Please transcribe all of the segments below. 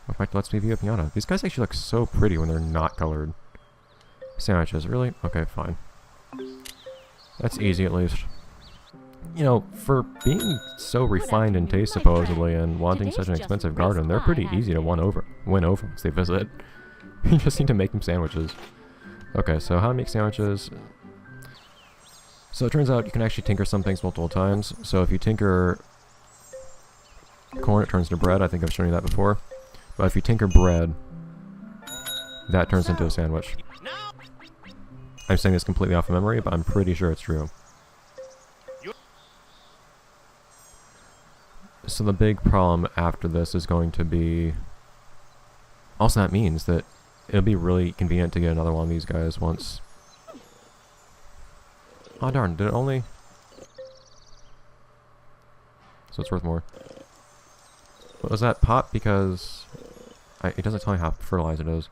Welcome back to Let's Be Viva Piñata. These guys actually look so pretty when they're not colored. Sandwiches, really? Okay, fine. That's easy at least. You know, for being so refined in taste supposedly and wanting such an expensive garden, they're pretty easy to win over once they visit. You just need to make them sandwiches. Okay, so how to make sandwiches. So it turns out you can actually tinker some things multiple times. So if you tinker corn, it turns to bread. I think I've shown you that before. But if you tinker bread, that turns into a sandwich. I'm saying this completely off of memory, but I'm pretty sure it's true. So the big problem after this is going to be... Also that means that it'll be really convenient to get another one of these guys once... Oh darn, did it only... So it's worth more. But was that pot because... it doesn't tell me how fertilized it is.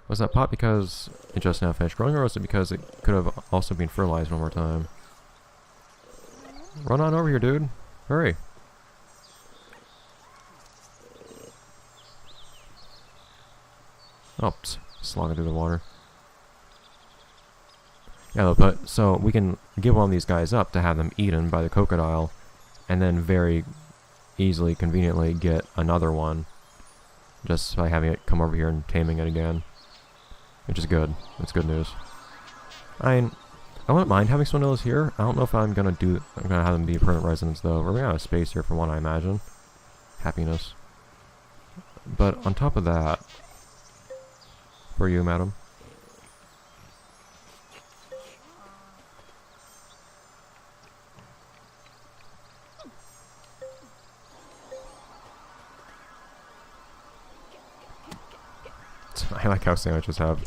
Was that pot because it just now finished growing, or was it because it could have also been fertilized one more time? Run on over here, dude. Hurry. Oh, slogging through the water. Yeah, but so we can give one of these guys up to have them eaten by the crocodile, and then very easily, conveniently get another one just by having it come over here and taming it again. Which is good. That's good news. I wouldn't mind having Swindles here. I don't know if I'm gonna have them be permanent residents though. We're running out of space here for one, I imagine. Happiness. But on top of that, for you, madam. I like how sandwiches have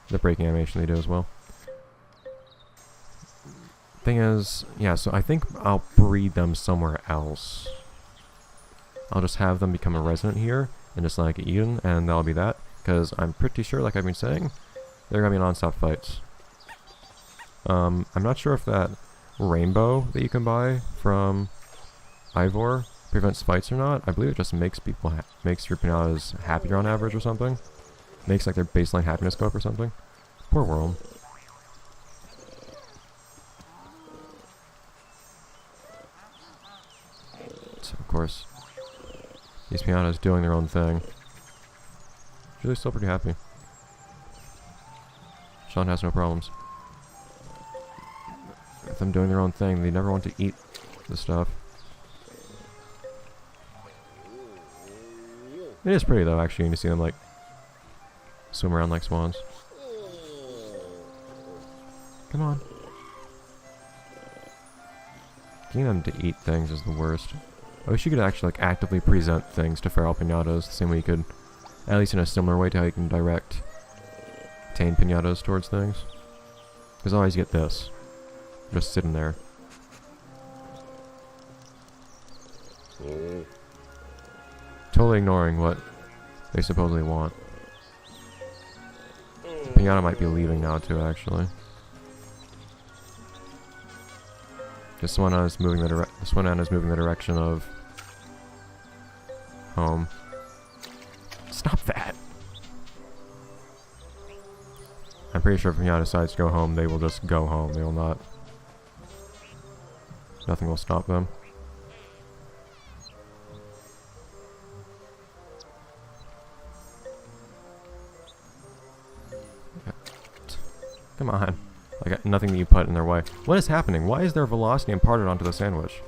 the breaking animation they do as well. Thing is, yeah, so I think I'll breed them somewhere else. I'll just have them become a resident here and just like eat them, and that'll be that. Because I'm pretty sure, like I've been saying, they're gonna be non-stop fights. I'm not sure if that rainbow that you can buy from Ivor prevents fights or not. I believe it just makes people makes your pinatas happier on average or something. Makes like their baseline happiness go up or something. Poor world. So of course, these pianos doing their own thing. They're still pretty happy. Sean has no problems. With them doing their own thing, they never want to eat the stuff. It is pretty though, actually, to see them like swim around like swans. Come on. Getting them to eat things is the worst. I wish you could actually like actively present things to feral pinatas the same way you could, at least in a similar way to how you can direct tame pinatas towards things. Because otherwise you get this. Just sitting there. Totally ignoring what they supposedly want. Pinata might be leaving now too, actually. This one is moving the direction of home. Stop that! I'm pretty sure if Pinata decides to go home, they will just go home. They will not. Nothing will stop them. Come on. Like, nothing that you put in their way. What is happening? Why is their velocity imparted onto the sandwich?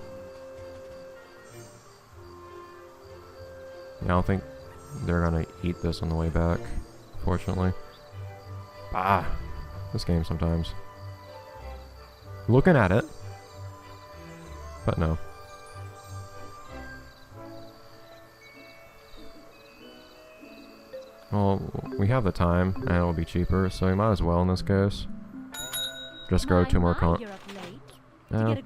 Yeah, I don't think they're gonna eat this on the way back, fortunately. Ah! This game sometimes. Looking at it. But no. Well, we have the time, and it'll be cheaper, so we might as well in this case. Just grow 2 more corn. Yeah,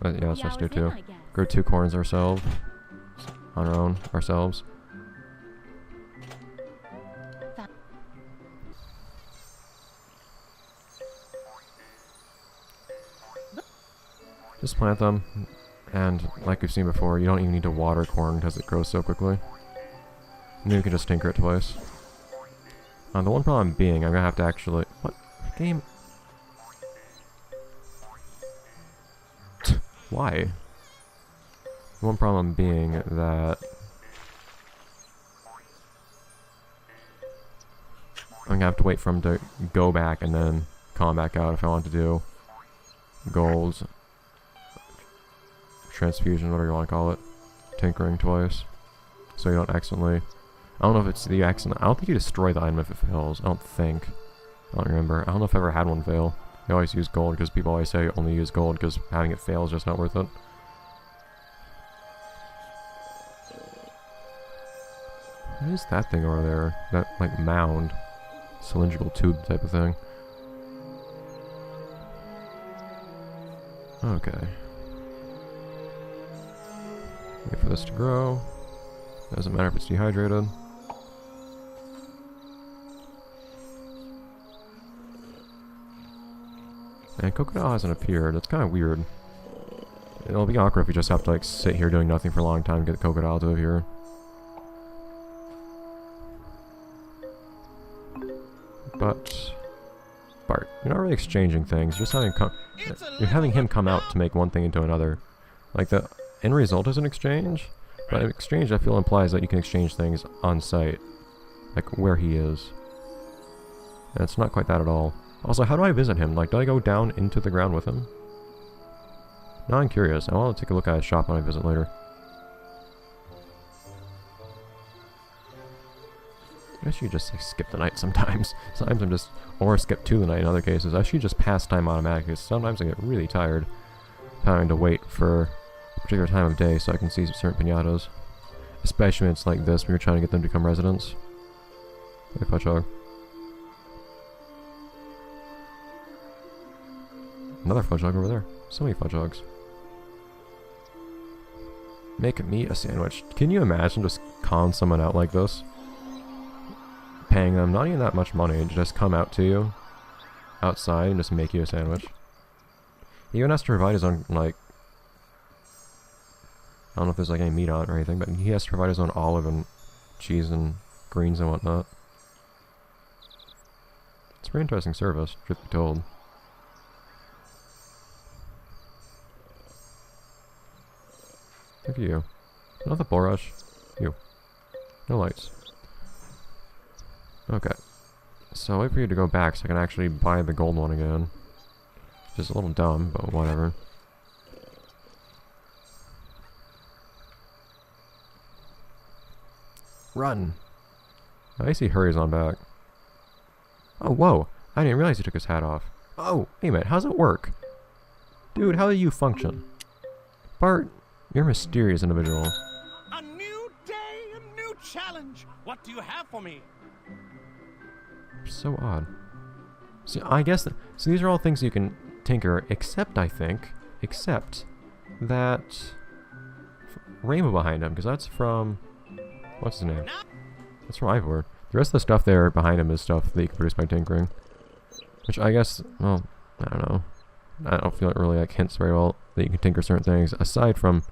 let's just do 2. Grow 2 corns ourselves. On our own, ourselves. Just plant them, and like we've seen before, you don't even need to water corn because it grows so quickly. Maybe we can just tinker it twice. The one problem being, I'm gonna have to actually... What? Game? Why? The one problem being that... I'm gonna have to wait for him to go back and then come back out if I want to do gold transfusion, whatever you want to call it, tinkering twice, so you don't accidentally. I don't know if it's the accident. I don't think you destroy the item if it fails. I don't think. I don't remember. I don't know if I ever had one fail. I always use gold because people always say only use gold because having it fail is just not worth it. What is that thing over there? That like mound. Cylindrical tube type of thing. Okay. Wait for this to grow. Doesn't matter if it's dehydrated. And Crocodile hasn't appeared. That's kind of weird. It'll be awkward if we just have to like sit here doing nothing for a long time to get Crocodile to appear. But Bart, you're not really exchanging things. You're just having him come out to make one thing into another. Like the end result is an exchange, but an exchange I feel implies that you can exchange things on site, like where he is. And it's not quite that at all. Also, how do I visit him? Like, do I go down into the ground with him? Now I'm curious. I want to take a look at his shop when I visit later. I should just like, skip the night sometimes. Sometimes I'm just... Or skip to the night in other cases. I should just pass time automatically. Sometimes I get really tired having to wait for a particular time of day so I can see certain piñatas. Especially when it's like this, when you're trying to get them to become residents. Hey, Fudgehog. Another Fudgehog over there. So many Fudgehogs. Make me a sandwich. Can you imagine just calling someone out like this? Paying them not even that much money to just come out to you outside and just make you a sandwich. He even has to provide his own, like, I don't know if there's like any meat on it or anything, but he has to provide his own olive and cheese and greens and whatnot. It's a pretty interesting service, truth be told. Look at you. Not the bull rush. You. No lights. Okay. So I'll wait for you to go back so I can actually buy the gold one again. Just a little dumb, but whatever. Run! I see hurries on back. Oh, whoa! I didn't realize he took his hat off. Oh, wait a minute, how's it work? Dude, how do you function? Bart, you're a mysterious individual. A new day, a new challenge! What do you have for me? So odd. So I guess so these are all things you can tinker, except I think, except that rainbow behind him, because that's from what's his name? That's from Ivor. The rest of the stuff there behind him is stuff that you can produce by tinkering, which I guess, well, I don't know. I don't feel it really like hints very well that you can tinker certain things aside from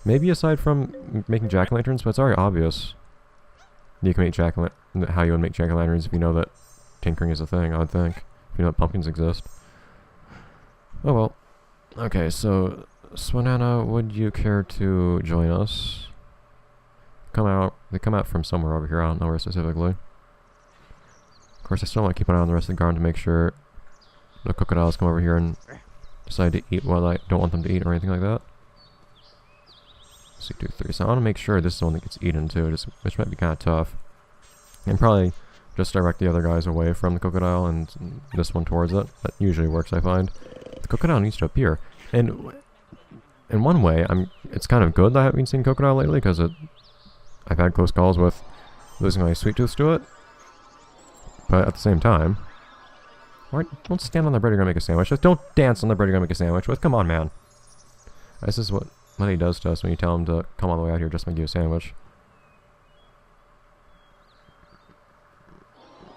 making jack-o'-lanterns, but it's already obvious. You can make how you would make jack-o'-lanterns if you know that tinkering is a thing, I would think. If you know that pumpkins exist. Oh well. Okay, so Swanana, would you care to join us? They come out from somewhere over here, I don't know where specifically. Of course, I still want to keep an eye on the rest of the garden to make sure the crocodiles come over here and decide to eat what I don't want them to eat or anything like that. C2, 3. So I want to make sure this is the one that gets eaten too, which might be kind of tough. And probably just direct the other guys away from the crocodile and this one towards it. That usually works, I find. The crocodile needs to appear. And in one way, it's kind of good that I haven't seen crocodile lately, because I've had close calls with losing my sweet tooth to it. But at the same time, don't stand on the bread you're gonna make a sandwich. Just don't dance on the bread you're gonna make a sandwich with. Come on, man. This is what he does to us when you tell him to come all the way out here just to make you a sandwich.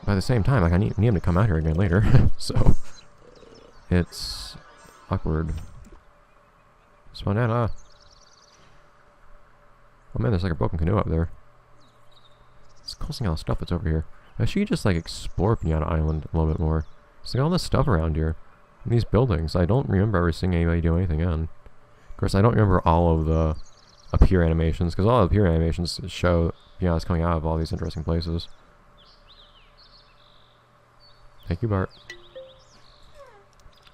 But at the same time, like, I need him to come out here again later. So it's awkward. Swanana. Oh man, there's like a broken canoe up there. It's cool seeing all the stuff that's over here. I should just like explore Piñata Island a little bit more. Just like all this stuff around here. These buildings. I don't remember ever seeing anybody do anything in. Of course, I don't remember all of the appear animations, because all the appear animations show Piñatas coming out of all these interesting places. Thank you, Bart.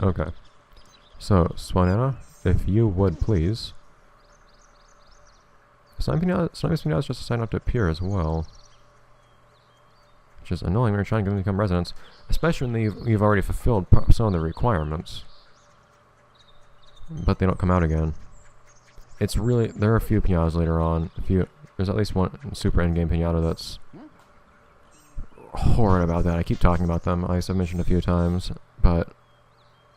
Okay. So, Swanana, if you would please. Sometimes Piñatas just decide not to appear as well. Which is annoying when you're trying to get them to become residents. Especially when you've already fulfilled some of the requirements. But they don't come out again. It's really... There are a few Piñatas later on. There's at least one super endgame Piñata that's horrid about that. I keep talking about them, as I've mentioned a few times. But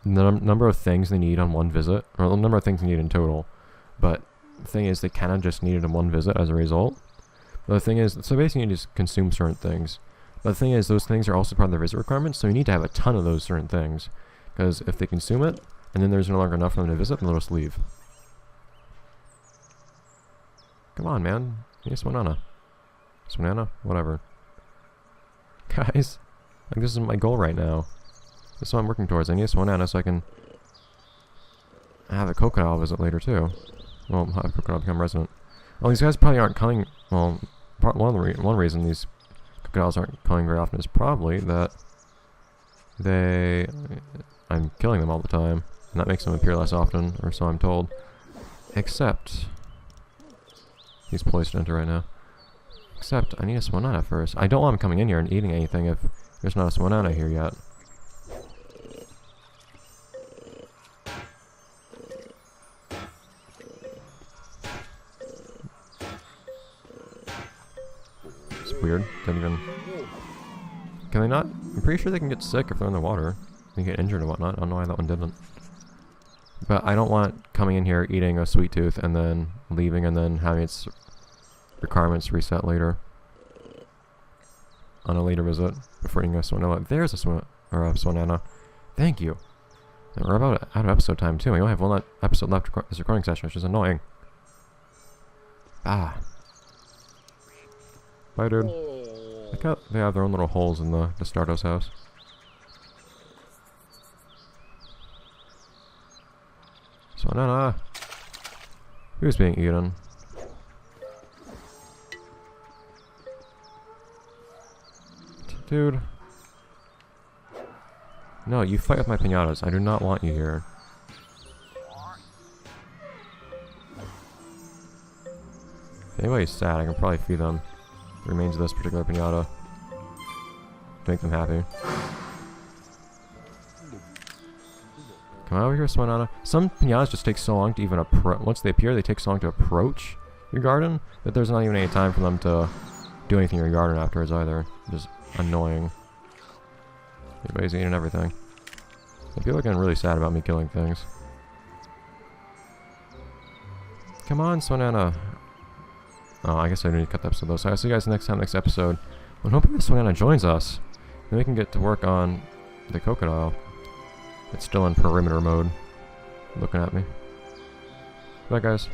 the number of things they need on one visit, or the number of things they need in total. But the thing is, they kind of just need it in one visit as a result. But the thing is, so basically you just consume certain things. But the thing is, those things are also part of their visit requirements, so you need to have a ton of those certain things. Because if they consume it, and then there's no longer enough for them to visit, then they'll just leave. Come on, man. Yes, Swanana. Swanana? Whatever. Guys, like this is my goal right now. This is what I'm working towards. I need a Swanana so I can have a crocodile visit later too. Well, have a crocodile become resident. Well, these guys probably aren't coming. Well, one reason these crocodiles aren't coming very often is probably that I'm killing them all the time, and that makes them appear less often, or so I'm told. Except he's poised to enter right now. Except I need a Swanana first. I don't want him coming in here and eating anything if there's not a Swanana here yet. It's weird. Don't even... Can they not? I'm pretty sure they can get sick if they're in the water. They can get injured and whatnot. I don't know why that one didn't. But I don't want coming in here, eating a sweet tooth, and then leaving, and then having its requirements reset later. On a later visit, before eating a Swanana. There's a Swanana. Thank you. And we're about out of episode time, too. We only have one episode left this recording session, which is annoying. Ah. Bye, dude. Look how they have their own little holes in the Stardo's house. Swanana! Who's being eaten? Dude. No, you fight with my piñatas. I do not want you here. If anybody's sad, I can probably feed them the remains of this particular piñata to make them happy. Come over here, Swanana. Some piñatas just take so long to even approach. Once they appear, they take so long to approach your garden that there's not even any time for them to do anything in your garden afterwards either. Just annoying. Everybody's eating everything. People are getting really sad about me killing things. Come on, Swanana. Oh, I guess I need to cut the episode though. So I'll see you guys next episode. I'm hoping this Swanana joins us. Then we can get to work on the crocodile. It's still in perimeter mode. Looking at me. Bye, guys.